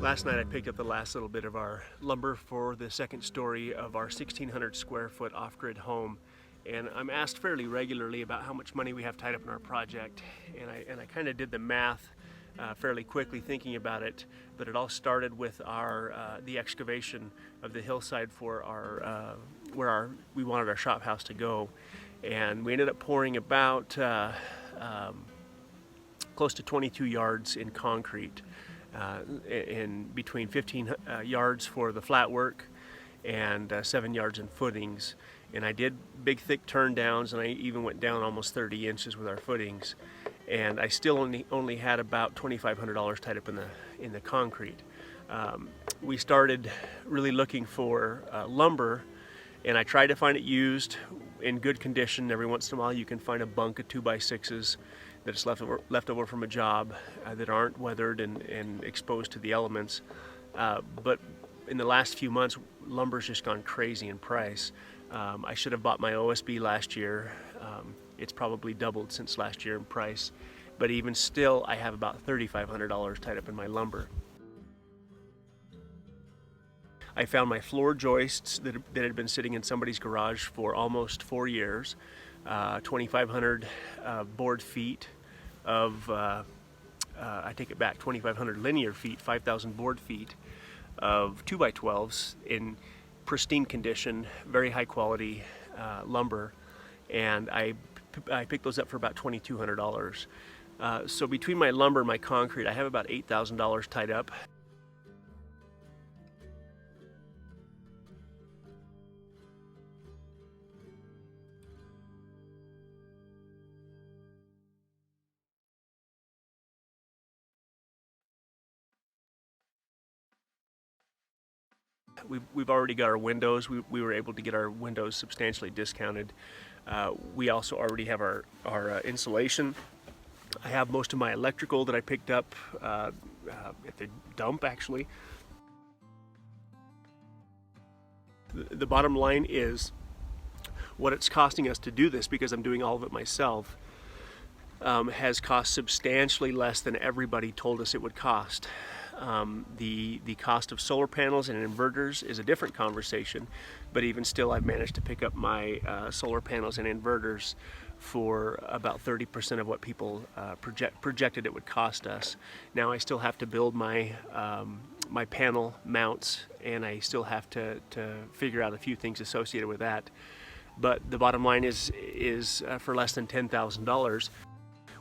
Last night I picked up the last little bit of our lumber for the second story of our 1,600 square foot off-grid home, and I'm asked fairly regularly about how much money we have tied up in our project, and I kind of did the math fairly quickly thinking about it, but it all started with the excavation of the hillside for where we wanted our shop house to go, and we ended up pouring about close to 22 yards in concrete. In between 15 yards for the flat work and 7 yards in footings, and I did big thick turn downs, and I even went down almost 30 inches with our footings, and I still only had about $2,500 tied up in the concrete. We started really looking for lumber, and I tried to find it used in good condition. Every once in a while you can find a bunk of 2x6s that's left over from a job that aren't weathered and exposed to the elements. But in the last few months, lumber's just gone crazy in price. I should have bought my OSB last year. It's probably doubled since last year in price. But even still, I have about $3,500 tied up in my lumber. I found my floor joists that had been sitting in somebody's garage for almost 4 years. 2,500 board feet of, I take it back, 2,500 linear feet, 5,000 board feet of 2x12s in pristine condition, very high quality lumber, and I picked those up for about $2,200. So between my lumber and my concrete, I have about $8,000 tied up. We've already got our windows. We were able to get our windows substantially discounted. We also already have our insulation. I have most of my electrical that I picked up at the dump, actually. The bottom line is what it's costing us to do this, because I'm doing all of it myself, has cost substantially less than everybody told us it would cost. The cost of solar panels and inverters is a different conversation, but even still I've managed to pick up my solar panels and inverters for about 30% of what people projected it would cost us. Now I still have to build my my panel mounts, and I still have to figure out a few things associated with that. But the bottom line is for less than $10,000,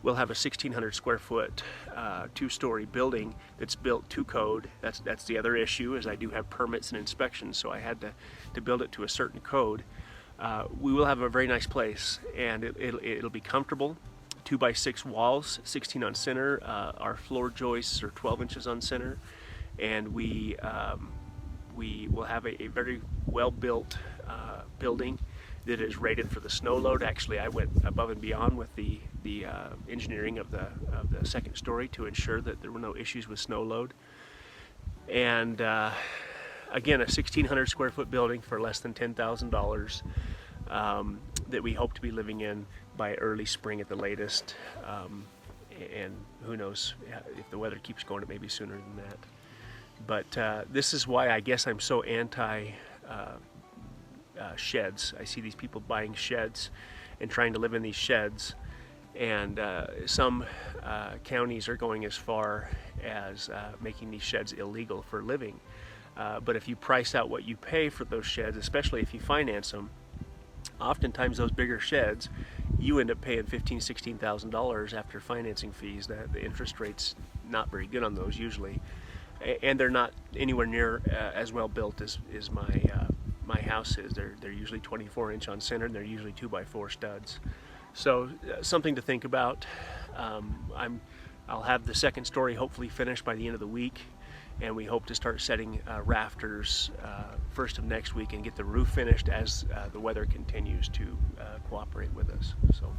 we'll have a 1,600 square foot, 2-story building that's built to code. That's the other issue, is I do have permits and inspections, so I had to build it to a certain code. We will have a very nice place, and it'll be comfortable. 2x6 walls, 16 on center. Our floor joists are 12 inches on center, and we will have a very well built building that is rated for the snow load. Actually, I went above and beyond with the engineering of the second story to ensure that there were no issues with snow load. And again, a 1,600 square foot building for less than $10,000 that we hope to be living in by early spring at the latest. And who knows, if the weather keeps going, it may be sooner than that. But this is why I guess I'm so anti sheds. I see these people buying sheds and trying to live in these sheds, and some counties are going as far as making these sheds illegal for living. But if you price out what you pay for those sheds, especially if you finance them, oftentimes those bigger sheds, you end up paying $15,000, $16,000 after financing fees. The interest rate's not very good on those usually, and they're not anywhere near as well built as my house is. They're usually 24-inch on center, and they're usually 2x4 studs. So something to think about. I'll have the second story hopefully finished by the end of the week, and we hope to start setting rafters first of next week and get the roof finished as the weather continues to cooperate with us. So.